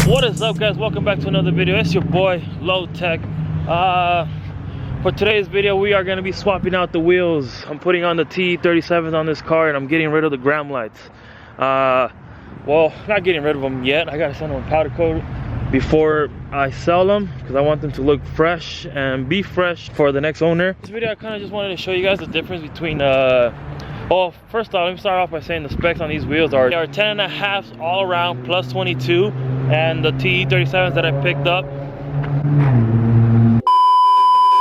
What is up, guys? Welcome back to another video. It's your boy Low Tech. For today's video, we are going to be swapping out the wheels. I'm putting on the T37s on this car, and I'm getting rid of the BRAUM lights. Well, not getting rid of them yet. I gotta send them a powder coat before I sell them, because I want them to look fresh and be fresh for the next owner. This video, I kind of just wanted to show you guys the difference between well, first off, let me start off by saying the specs on these wheels are 10.5s all around plus 22, and the T37s that I picked up,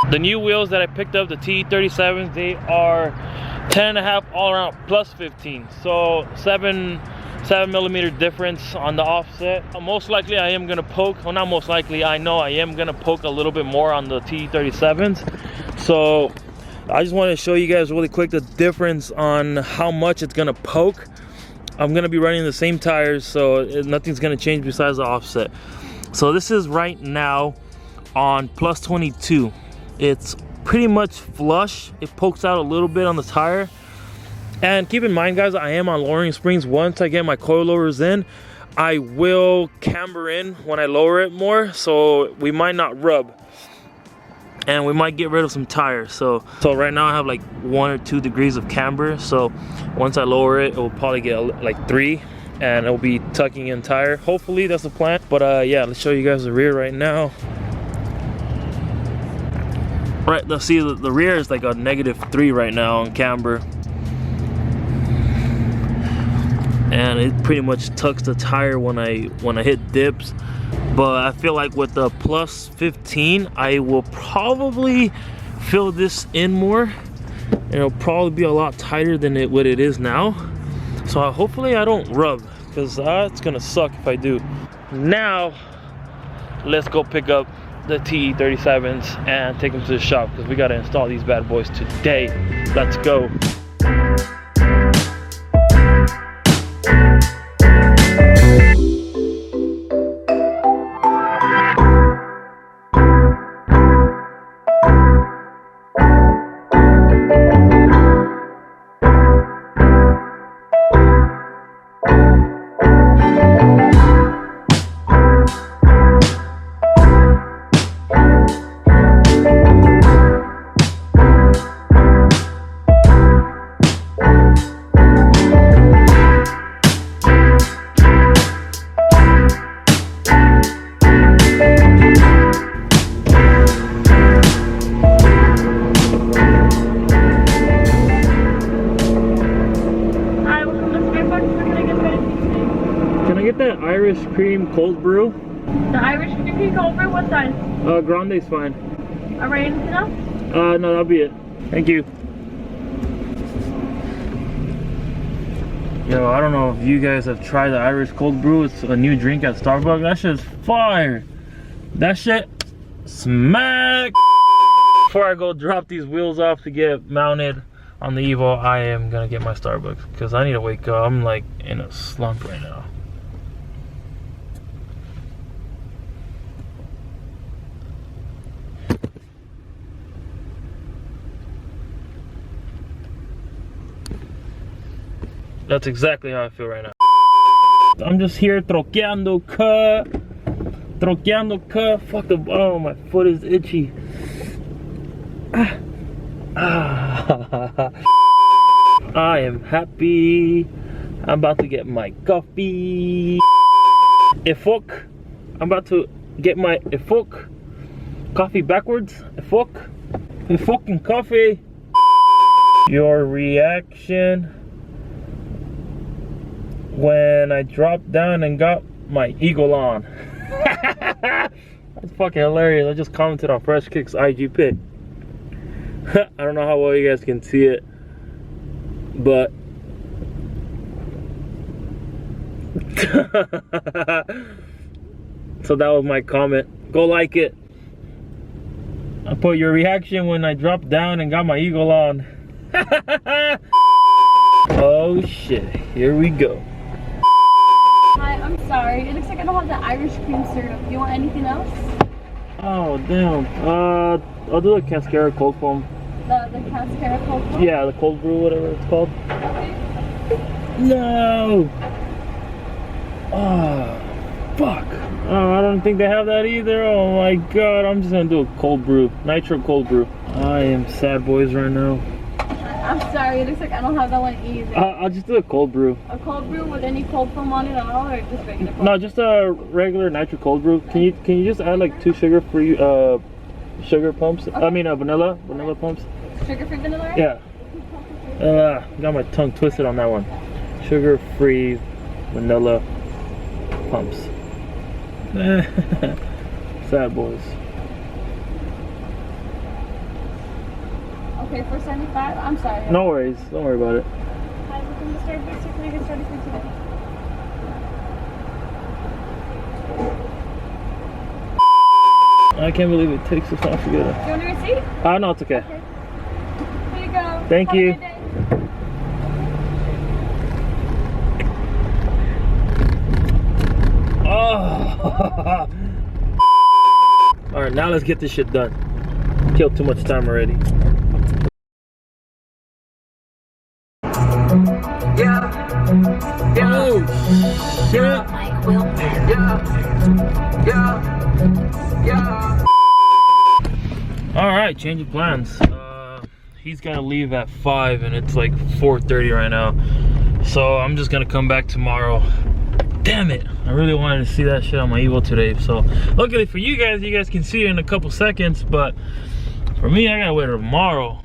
the new wheels that I picked up, the T37s, they are 10.5 all around plus 15, so 7mm difference on the offset. Most likely I am gonna poke, well, not most likely, I know I am gonna poke a little bit more on the T37s. So I just wanted to show you guys really quick the difference on how much it's gonna poke. I'm gonna be running the same tires, so nothing's gonna change besides the offset. So this is right now on plus 22. It's pretty much flush. It pokes out a little bit on the tire. And keep in mind, guys, I am on lowering springs. Once I get my coil lowers in, I will camber in when I lower it more, so we might not rub. And we might get rid of some tires. So right now I have like 1 or 2 degrees of camber. So once I lower it, it will probably get like 3, and it'll be tucking in tire. Hopefully that's the plan. But yeah, let's show you guys the rear right now. Right, let's see, the rear is like a -3 right now on camber. And it pretty much tucks the tire when I hit dips. But I feel like with the plus 15, I will probably fill this in more, and it'll probably be a lot tighter than what it is now. So hopefully I don't rub, because it's gonna suck if I do. Now let's go pick up the T37s and take them to the shop, because we got to install these bad boys today. Let's go. That Irish cream cold brew. The Irish cream cold brew, what size? Grande's fine. Alright, anything else? No, that'll be it. Thank you. Yo, I don't know if you guys have tried the Irish cold brew. It's a new drink at Starbucks. That shit's fire. That shit smack. Before I go drop these wheels off to get mounted on the Evo, I am gonna get my Starbucks, because I need to wake up. I'm like in a slump right now. That's exactly how I feel right now. I'm just here troqueando cut. Fuck the, oh, my foot is itchy. I am happy. I'm about to get my coffee. Efok. I'm about to get my Efok. Coffee backwards. Efok. Fucking coffee. Your reaction when I dropped down and got my eagle on. That's fucking hilarious. I just commented on Fresh Kick's IG pic. I don't know how well you guys can see it, but so that was my comment. Go like it. I put your reaction when I dropped down and got my eagle on. Oh shit, here we go. Hi, I'm sorry. It looks like I don't have the Irish cream syrup. Do you want anything else? Oh damn. I'll do the cascara cold foam. The cascara cold foam? Yeah, the cold brew, whatever it's called. Okay. No. Oh, fuck. Oh, I don't think they have that either. Oh my god, I'm just gonna do a cold brew, nitro cold brew. I am sad boys right now. I'm sorry, it looks like I don't have that one either. I'll just do a cold brew. A cold brew with any cold foam on it at all, or just regular cold? No, just a regular nitro cold brew. Can you just add like 2 sugar-free sugar pumps? Okay. I mean vanilla pumps. Sugar-free vanilla? Right? Yeah. Got my tongue twisted on that one. Sugar-free vanilla pumps. Sad boys. Okay, for 75. I'm sorry. No worries. Don't worry about it. Hi, welcome to Starbucks. Can I get started for today? I can't believe it takes this long to get it. Do you want a receipt? No, it's okay. Okay. Here you go. Thank Have you. a good day. Oh. All right, now let's get this shit done. Killed too much time already. Yeah. Oh shit. Yeah. All right, change of plans. He's gotta leave at 5 and it's like 4:30 right now. So I'm just gonna come back tomorrow. Damn it, I really wanted to see that shit on my Evo today. So luckily for you guys can see it in a couple seconds, but for me, I gotta wait till tomorrow.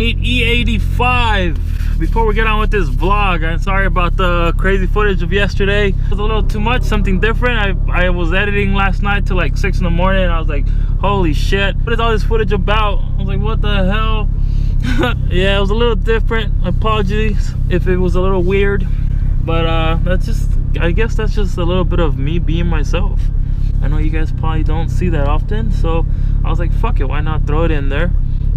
E85 before we get on with this vlog. I'm sorry about the crazy footage of yesterday. It was a little too much, something different. I was editing last night till like 6 in the morning and I was like, holy shit, what is all this footage about? I was like, what the hell? Yeah, it was a little different. Apologies if it was a little weird, but that's just, I guess that's just a little bit of me being myself. I know you guys probably don't see that often, so I was like, fuck it, why not throw it in there?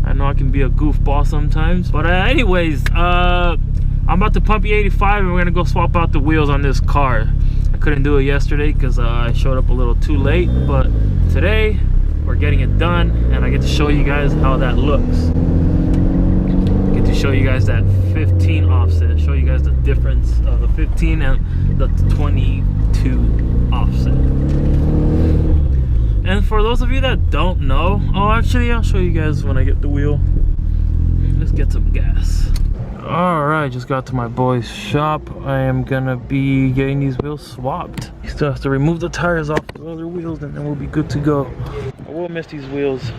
I know I can be a goofball sometimes, but anyways, I'm about to pump E85 and we're gonna go swap out the wheels on this car. I couldn't do it yesterday because I showed up a little too late, but today we're getting it done and I get to show you guys how that looks. Get to show you guys that 15 offset, show you guys the difference of the 15 and the 22 offset. And for those of you that don't know, oh actually I'll show you guys when I get the wheel. Let's get some gas. Alright, just got to my boy's shop. I am gonna be getting these wheels swapped. You still have to remove the tires off the other wheels and then we'll be good to go. I will miss these wheels.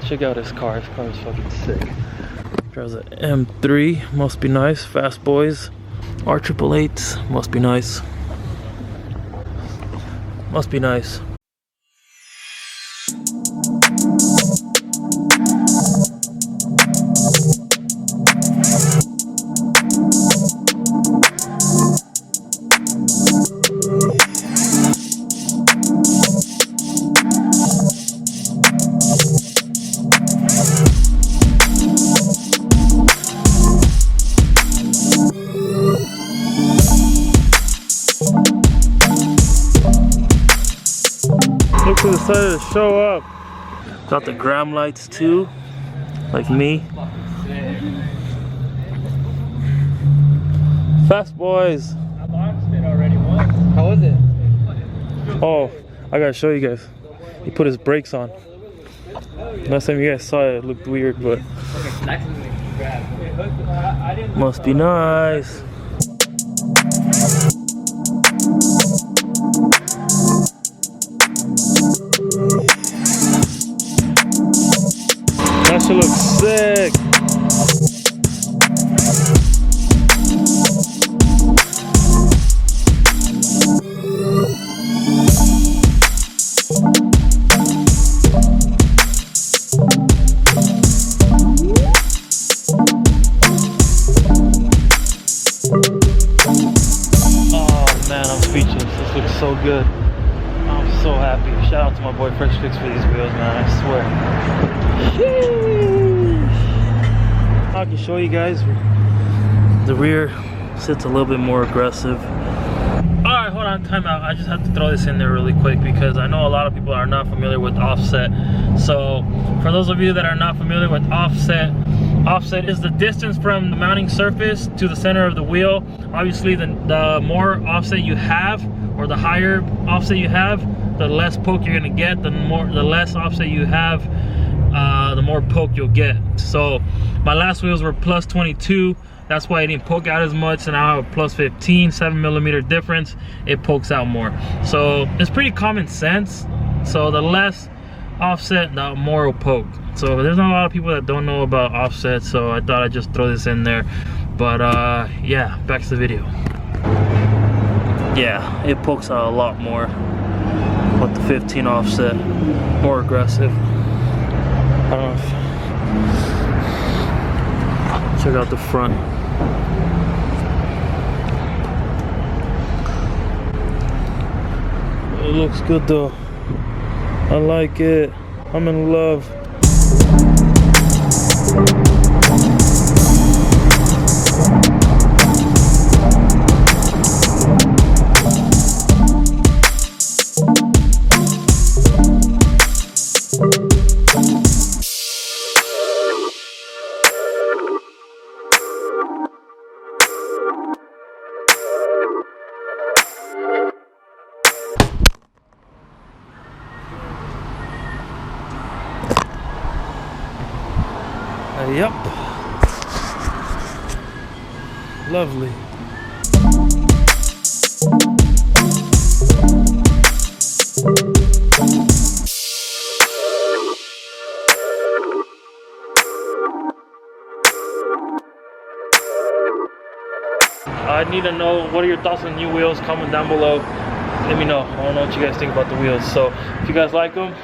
Check out his car. His car is fucking sick. Drives an M3, must be nice. Fast boys. R888s, must be nice. Must be nice. who decided to show up. Got the gram lights too, like me. Fast boys. I launched it already once. How was it? Oh, I gotta show you guys. He put his brakes on. Last time you guys saw it, it looked weird, but must be nice. That shit looks sick. Oh man, I'm speechless. This looks so good. I'm so happy. Shout out to my boy Fresh Fix for these wheels, man. I swear. Sheesh. I can show you guys. The rear sits a little bit more aggressive. Alright, hold on, time out. I just have to throw this in there really quick because I know a lot of people are not familiar with offset. So for those of you that are not familiar with offset, offset is the distance from the mounting surface to the center of the wheel. Obviously the more offset you have, or the higher offset you have, the less poke you're gonna get. The less offset you have, the more poke you'll get. So my last wheels were plus 22. That's why it didn't poke out as much, and now I have a plus 15, 7mm difference. It pokes out more. So it's pretty common sense. So the less offset, the more will poke. So there's not a lot of people that don't know about offset, so I thought I'd just throw this in there. But yeah, back to the video. Yeah, it pokes out a lot more with the 15 offset, more aggressive. I don't know if... Check out the front. It looks good though. I like it. I'm in love. Yep. Lovely. I need to know, what are your thoughts on new wheels? Comment down below. Let me know. I don't know what you guys think about the wheels. So if you guys like them,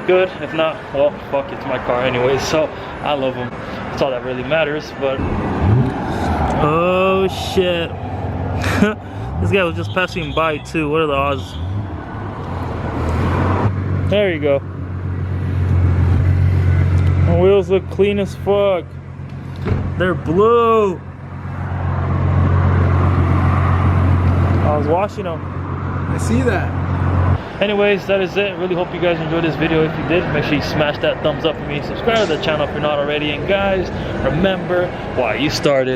good. If not, well, fuck, it's my car anyway, so I love them. That's all that really matters. But oh shit. This guy was just passing by too. What are the odds? There you go. My wheels look clean as fuck. They're blue. I was washing them. I see that. Anyways, that is it. Really hope you guys enjoyed this video. If you did, make sure you smash that thumbs up for me. Subscribe to the channel if you're not already. And guys, remember why you started.